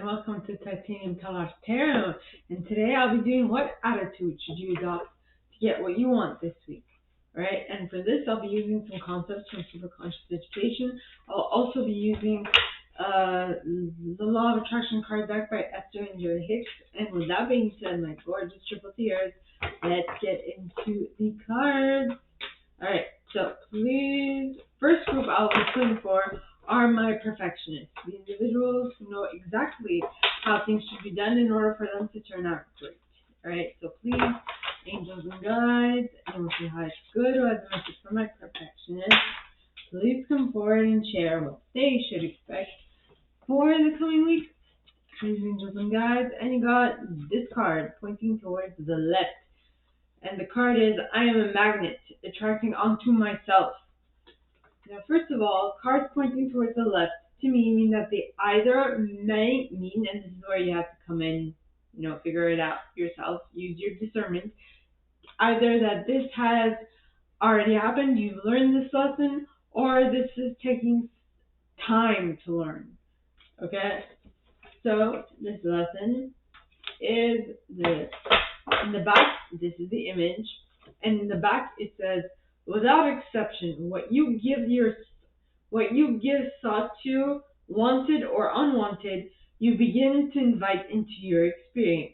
welcome to Titanium Talash Tarot. And today I'll be doing what attitude should you adopt to get what you want this week, right? And for this, I'll be using some concepts from Superconscious Education. I'll also be using the Law of Attraction card deck by Esther and Jerry Hicks. And with that being said, my gorgeous triple T's, let's get into the cards. All right, so please, first group I'll be pulling for are my perfectionists, the individuals who know exactly how things should be done in order for them to turn out great. All right, so please, angels and guides, anyone who has good or has a message for my perfectionists, please come forward and share what they should expect for the coming week. Please, angels and guides, and you got this card pointing towards the left. And the card is, I am a magnet, attracting onto myself. Now, first of all, cards pointing towards the left to me mean that they either may mean, and this is where you have to come in, figure it out yourself, use your discernment, either that this has already happened, you've learned this lesson, or this is taking time to learn. Okay? So, this lesson is this. In the back, this is the image, and in the back it says, without exception, what you give thought to, wanted or unwanted, you begin to invite into your experience.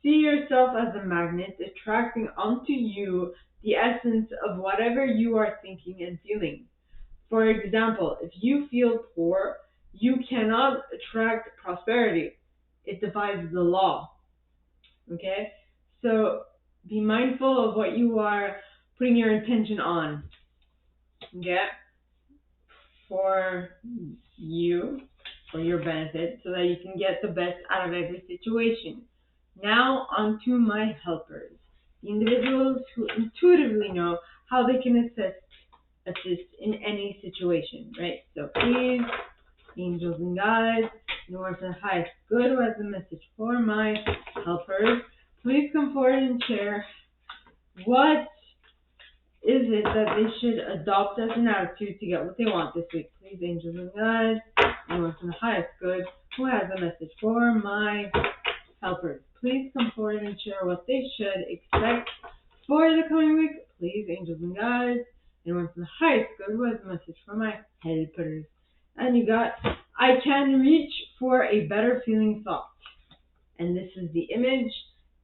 See yourself as a magnet attracting onto you the essence of whatever you are thinking and feeling. For example, if you feel poor, you cannot attract prosperity. It defies the law. Okay? So be mindful of what you are putting your intention on. Okay? For you, for your benefit, so that you can get the best out of every situation. Now on to my helpers, the individuals who intuitively know how they can assist in any situation, right? So please, angels and guides, anyone for the highest good who has a message for my helpers, please come forward and share what is it that they should adopt as an attitude to get what they want this week. Please, angels and guides, anyone from the highest good who has a message for my helpers, please come forward and share what they should expect for the coming week. Please, angels and guides, anyone from the highest good who has a message for my helpers. And you got, I can reach for a better feeling thought. And this is the image.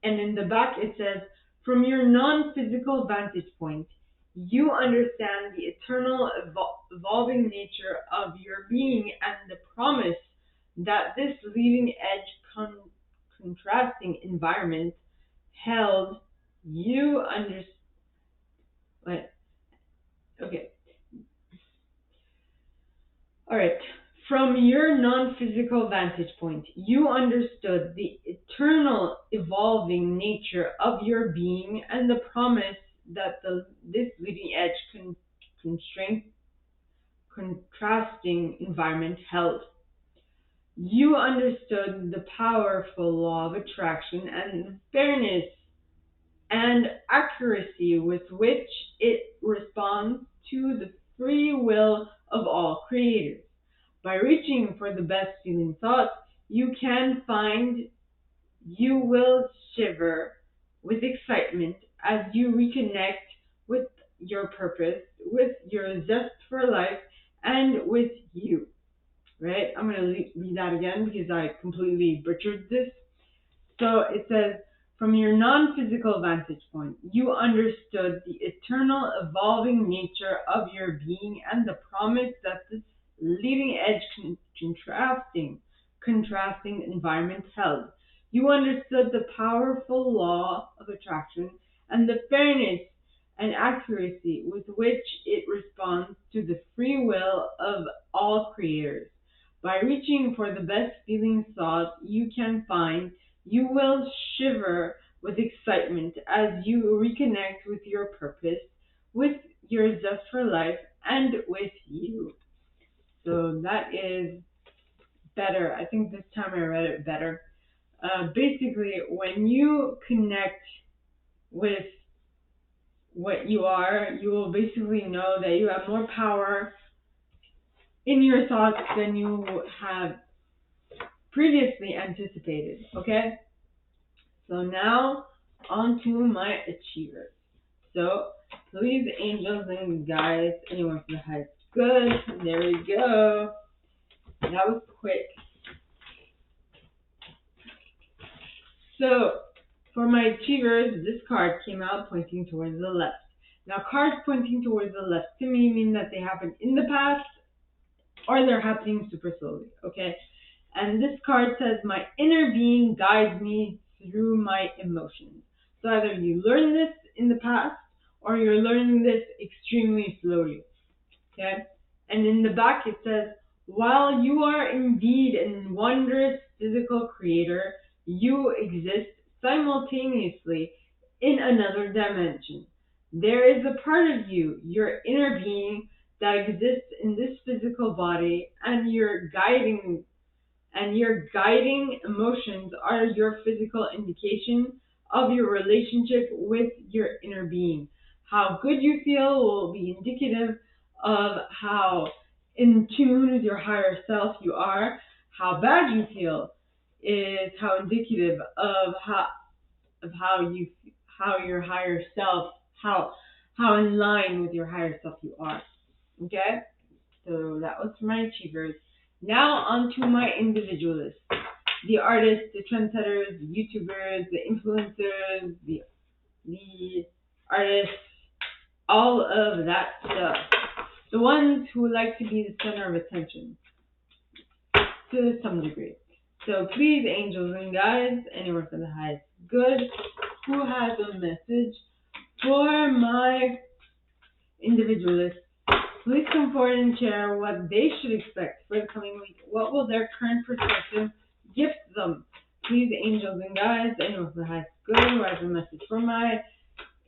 And in the back it says, from your non-physical vantage point, you understand the eternal evolving nature of your being and the promise that this leading edge contrasting environment held you understand. Okay. All right. From your non-physical vantage point, you understood the eternal evolving nature of your being and the promise that this leading edge contrasting environment held. You understood the powerful law of attraction and the fairness and accuracy with which it responds to the free will of all creators. By reaching for the best feeling thoughts you can find, you will shiver with excitement as you reconnect with your purpose, with your zest for life, and with you. Right? I'm going to read that again because I completely butchered this. So it says, from your non-physical vantage point, you understood the eternal evolving nature of your being and the promise that this leading edge contrasting environment held. You understood the powerful law of attraction and the fairness and accuracy with which it responds to the free will of all creators. By reaching for the best feeling thought you can find, you will shiver with excitement as you reconnect with your purpose, with your zest for life, and with you. So that is better. I think this time I read it better. Basically, when you connect with what you are, you will basically know that you have more power in your thoughts than you have previously anticipated. Okay? So now on to my achievers. So please, angels and guides, anyone from the heights. Good. There we go. That was quick. So for my achievers, this card came out pointing towards the left. Now cards pointing towards the left to me mean that they happened in the past or they're happening super slowly. Okay? And this card says, my inner being guides me through my emotions. So either you learn this in the past or you're learning this extremely slowly. Okay? And in the back it says, while you are indeed a wondrous physical creator, you exist simultaneously in another dimension. There is a part of you, your inner being, that exists in this physical body, and your guiding emotions are your physical indication of your relationship with your inner being. How good you feel will be indicative of how in tune with your higher self you are. How bad you feel is how indicative of how your higher self, how in line with your higher self you are. Okay? So that was for my achievers. Now on to my individualists. The artists, the trendsetters, the YouTubers, the influencers, the artists, all of that stuff. The ones who like to be the center of attention to some degree. So please, angels and guides, anyone from the highest good, who has a message for my individualists, please come forward and share what they should expect for the coming week. What will their current perspective gift them? Please, angels and guides, anyone from the highest good who has a message for my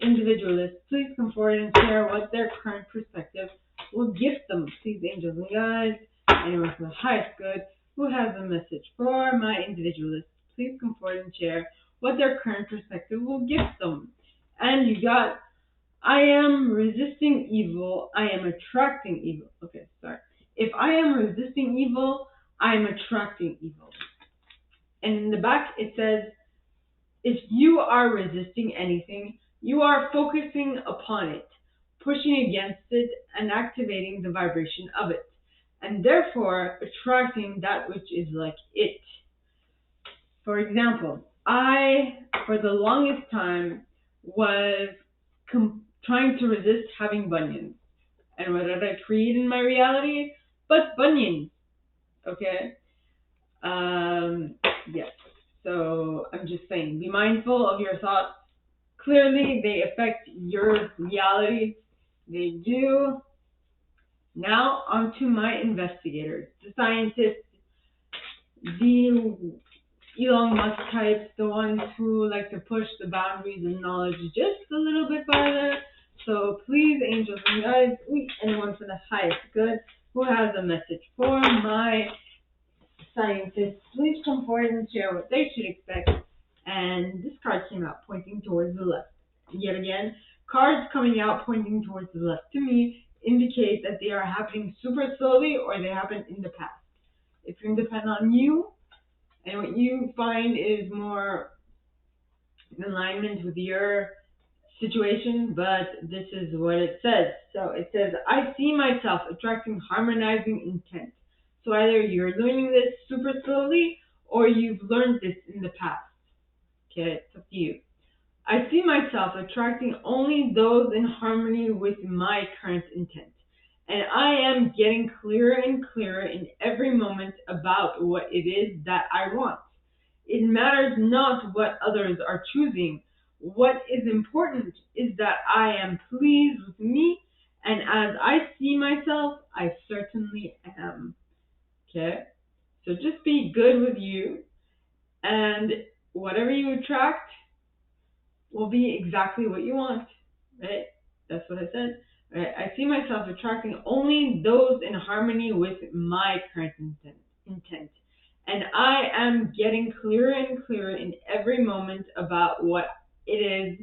individualists, please come forward and share what their current perspective will gift them. Please, angels and guides, anyone from the highest good who has a message for my individualists, please come forward and share what their current perspective will gift them. And you got, I am resisting evil, I am attracting evil. Okay, sorry. If I am resisting evil, I am attracting evil. And in the back it says, if you are resisting anything, you are focusing upon it, pushing against it, and activating the vibration of it, and therefore attracting that which is like it. For example, I, for the longest time, was trying to resist having bunions. And what did I create in my reality? But bunions. Okay? Yes. So I'm just saying, be mindful of your thoughts. Clearly, they affect your reality. They do. Now, on to my investigators, the scientists, the Elon Musk types, the ones who like to push the boundaries of knowledge just a little bit farther. So please, angels and guides, anyone from the highest good who has a message for my scientists, please come forward and share what they should expect. And this card came out pointing towards the left. Yet again, cards coming out pointing towards the left to me indicate that they are happening super slowly or they happened in the past. It's going to depend on you and what you find is more in alignment with your situation, but this is what it says. So it says, I see myself attracting harmonizing intent. So either you're learning this super slowly or you've learned this in the past. Okay, it's up to you. I see myself attracting only those in harmony with my current intent. And I am getting clearer and clearer in every moment about what it is that I want. It matters not what others are choosing. What is important is that I am pleased with me, and as I see myself, I certainly am. Okay? So just be good with you, and whatever you attract will be exactly what you want. Right? That's what I said. Right? I see myself attracting only those in harmony with my current intent. And I am getting clearer and clearer in every moment about what it is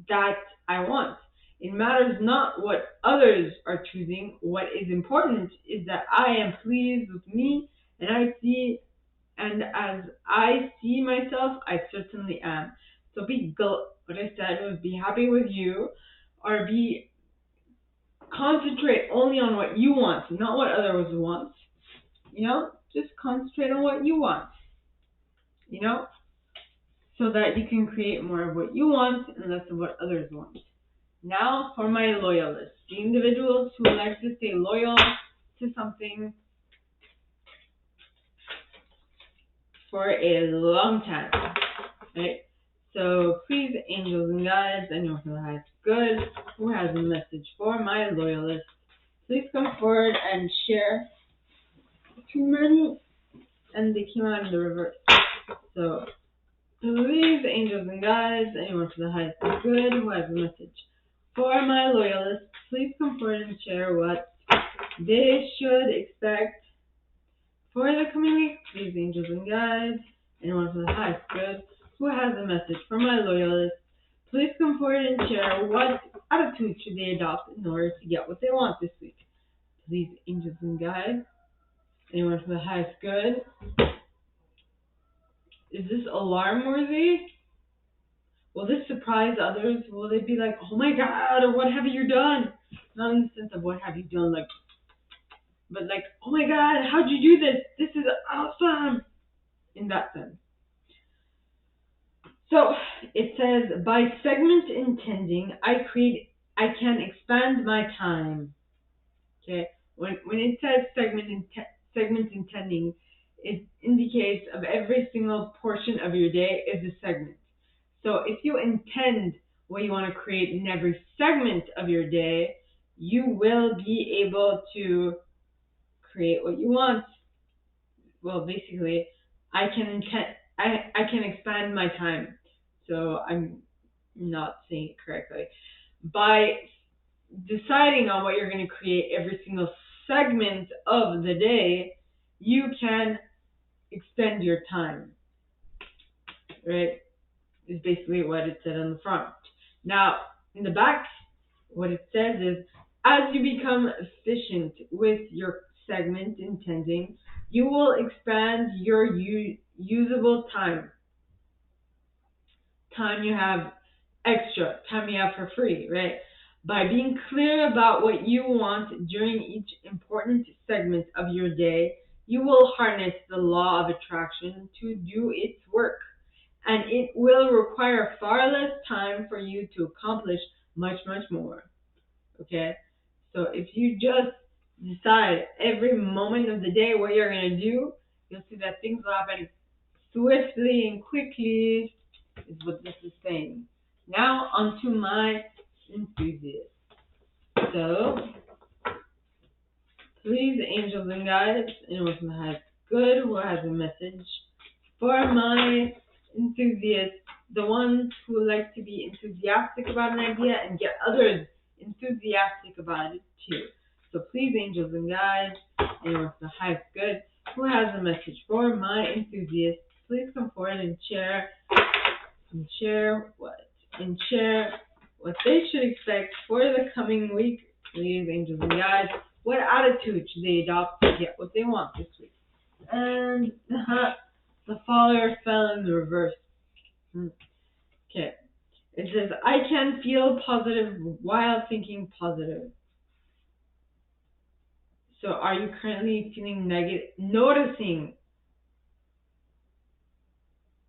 that I want. It matters not what others are choosing. What is important is that I am pleased with me and I And as I see myself, I certainly am. So what I said was be happy with you, or concentrate only on what you want, not what others want. Just concentrate on what you want, so that you can create more of what you want and less of what others want. Now for my loyalists, the individuals who like to stay loyal to something for a long time, right? So please, angels and guides, anyone who has good, who has a message for my loyalists, please come forward and share. Too many, and they came out in the reverse. So please, angels and guides, anyone for the highest good, who has a message for my loyalists, please come forward and share what they should expect for the coming week. Please, angels and guides, anyone for the highest good, who has a message for my loyalists, please come forward and share what attitude should they adopt in order to get what they want this week. Please, angels and guides, anyone for the highest good. Is this alarm worthy? Will this surprise others? Will they be like, oh my God, or what have you done? Not in the sense of what have you done, but like, oh my God, how'd you do this? This is awesome. In that sense. So it says, by segment intending, I can expand my time. Okay. When it says segment intending, it indicates of every single portion of your day is a segment. So if you intend what you want to create in every segment of your day, you will be able to create what you want. Well, basically, I can expand my time. So I'm not saying it correctly. By deciding on what you're going to create every single segment of the day, you can extend your time, right? Is basically what it said on the front. Now, in the back, what it says is, as you become efficient with your segment intending, you will expand your usable time. Time you have extra, time you have for free, right? By being clear about what you want during each important segment of your day, you will harness the law of attraction to do its work. And it will require far less time for you to accomplish much, much more. Okay? So if you just decide every moment of the day what you're going to do, you'll see that things will happen swiftly and quickly, is what this is saying. Now, on to my enthusiasts. So, please, angels and guides, anyone who has good, who has a message for my enthusiasts, the ones who like to be enthusiastic about an idea and get others enthusiastic about it too. So please, angels and guides, anyone with the highest good, who has a message for my enthusiasts, please come forward and share what they should expect for the coming week. Please, angels and guides, what attitude should they adopt to get what they want this week? And the follower fell in the reverse. Okay. It says, I can feel positive while thinking positive. So are you currently feeling negative? Noticing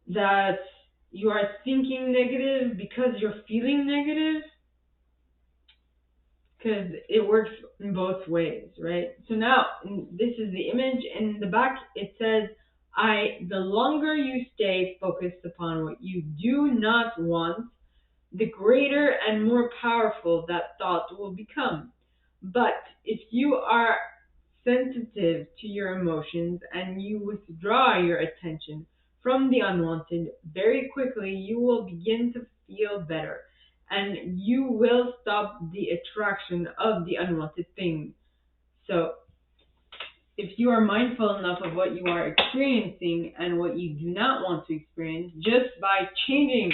that you are thinking negative because you're feeling negative? Because it works in both ways, right? So now, this is the image. In the back, it says, the longer you stay focused upon what you do not want, the greater and more powerful that thought will become. But if you are sensitive to your emotions and you withdraw your attention from the unwanted, very quickly you will begin to feel better and you will stop the attraction of the unwanted things. So if you are mindful enough of what you are experiencing and what you do not want to experience, just by changing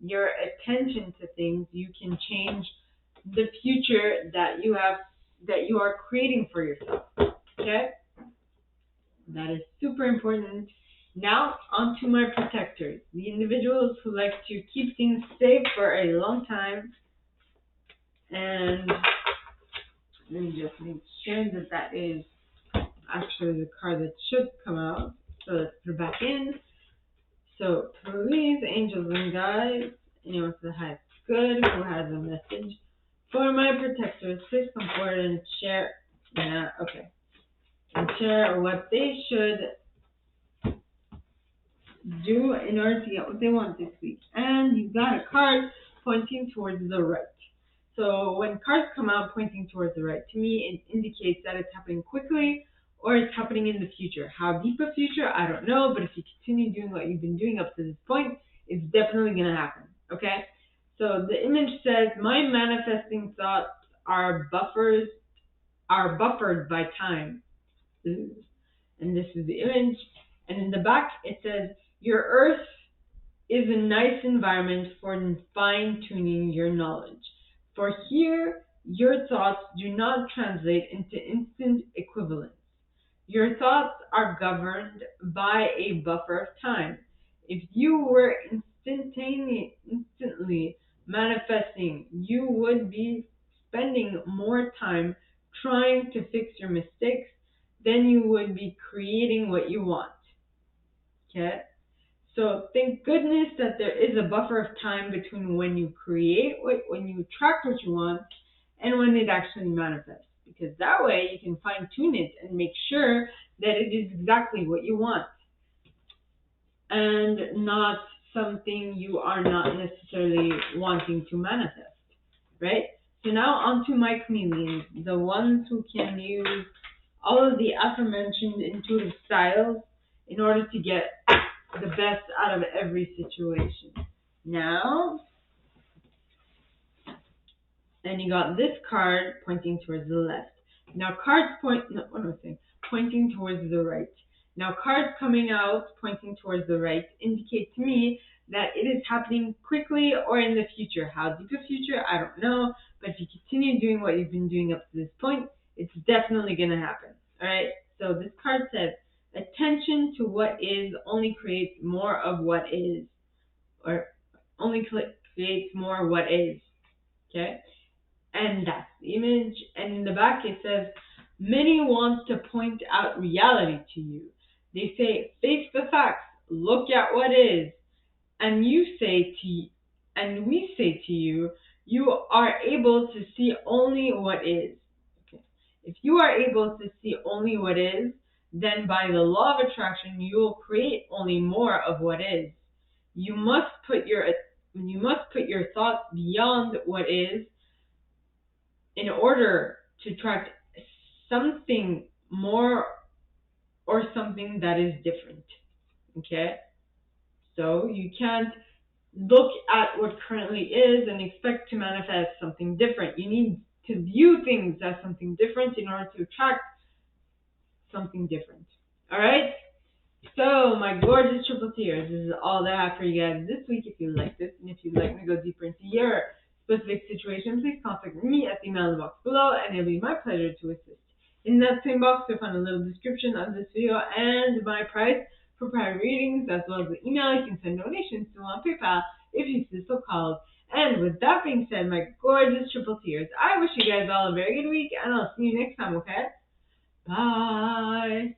your attention to things, you can change the future that you are creating for yourself. Okay? That is super important Now, on to my protectors, the individuals who like to keep things safe for a long time. And let me just make sure that that is actually the card that should come out. So let's put it back in. So, please, angels and guides, anyone for the highest good who has a message for my protectors, please come forward and share. Yeah, okay. And share what they should do in order to get what they want this week. And you got a card pointing towards the right. So when cards come out pointing towards the right, to me it indicates that it's happening quickly or it's happening in the future. How deep a future, I don't know, but if you continue doing what you've been doing up to this point, it's definitely going to happen, okay? So the image says, my manifesting thoughts are buffered by time. And this is the image. And in the back it says, your earth is a nice environment for fine-tuning your knowledge. For here, your thoughts do not translate into instant equivalence. Your thoughts are governed by a buffer of time. If you were instantly manifesting, you would be spending more time trying to fix your mistakes than you would be creating what you want. Okay? So thank goodness that there is a buffer of time between when you when you attract what you want, and when it actually manifests. Because that way you can fine tune it and make sure that it is exactly what you want, and not something you are not necessarily wanting to manifest, right? So now on to my chameleons, the ones who can use all of the aforementioned intuitive styles in order to get the best out of every situation. Now, and you got this card pointing towards the left. Now pointing towards the right. Now cards coming out pointing towards the right indicate to me that it is happening quickly or in the future. How deep a future, I don't know, but if you continue doing what you've been doing up to this point, it's definitely going to happen. Alright, so this card says, attention to what is only creates more of what is, or only creates more what is. Okay? And that's the image. And in the back it says, many want to point out reality to you. They say, face the facts, look at what is. And we say to you, you are able to see only what is. Okay. If you are able to see only what is, then by the law of attraction, you will create only more of what is. You must put your thoughts beyond what is in order to attract something more or something that is different. Okay? So you can't look at what currently is and expect to manifest something different. You need to view things as something different in order to attract something different. Alright? So, my gorgeous triple tears, this is all that I have for you guys this week. If you like this, and if you'd like me to go deeper into your specific situation, please contact me at the email in the box below, and it'll be my pleasure to assist. In that same box, you'll find a little description of this video and my price for private readings, as well as the email you can send donations to on PayPal if you so called. And with that being said, my gorgeous triple tears, I wish you guys all a very good week, and I'll see you next time, okay? Bye!